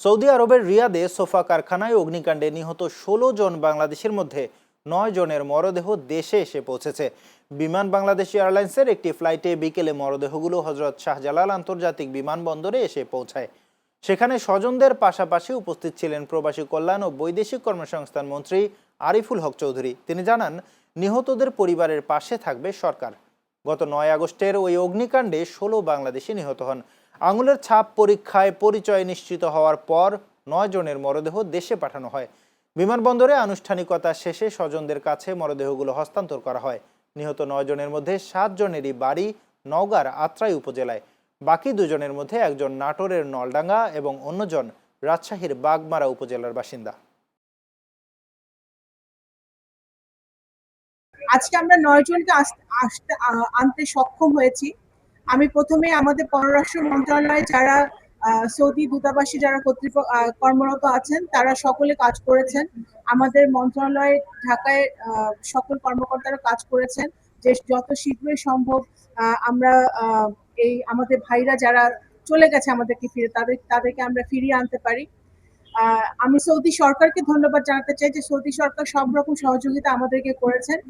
Saudi আরবের রিয়াদে sofa কারখানায় অগ্নিকাণ্ডে নিহত ১৬ জন বাংলাদেশের মধ্যে ৯ জনের মরদেহ দেশে এসে পৌঁছেছে। বিমান বাংলাদেশ এয়ারলাইন্সের একটি ফ্লাইটে বিকেলে মরদেহগুলো হজরত শাহজালাল আন্তর্জাতিক বিমানবন্দরে এসে পৌঁছায়। সেখানে স্বজনদের পাশাপাশি উপস্থিত ছিলেন প্রবাসী কল্যাণ ও বৈদেশিক কর্মসংস্থান মন্ত্রী আরিফুল হক চৌধুরী। তিনি জানান, নিহতদের পরিবারের পাশে থাকবে সরকার। গত ৯ আগস্টের ওই অগ্নিকাণ্ডে ১৬ বাংলাদেশি নিহত হন। আঙুলের ছাপ পরীক্ষায় পরিচয় নিশ্চিত হওয়ার পর ৯ জনের মরদেহ দেশে পাঠানো হয়। বিমানবন্দরে আনুষ্ঠানিকতা শেষে স্বজনদের কাছে মরদেহগুলো হস্তান্তর করা হয়। নিহত ৯ জনের মধ্যে ৭ জনেরই বাড়ি নওগাঁর আত্রাই উপজেলায়। বাকি ২ জনের মধ্যে একজন নাটোরের নলডাঙ্গা এবং অন্যজন রাজশাহীর বাগমারা উপজেলার বাসিন্দা। আজকে আমরা ৯ জনকে আনতে সক্ষম হয়েছি। আমি প্রথমে আমাদের পররাষ্ট্র মন্ত্রণালয়ে যারা সৌদি দূতাবাসে যারা কর্মরত আছেন তারা সকলে কাজ করেছেন। আমাদের মন্ত্রণালয়ে ঢাকায় সকল কর্মকর্তারা কাজ করেছেন যে যত শীঘ্রই সম্ভব আমরা এই আমাদের ভাইরা যারা চলে গেছে আমাদেরকে তাদেরকে আমরা ফিরিয়ে আনতে পারি। আমি সৌদি সরকারকে ধন্যবাদ জানাতে চাই যে সৌদি সরকার সব রকম সহযোগিতা আমাদেরকে করেছেন।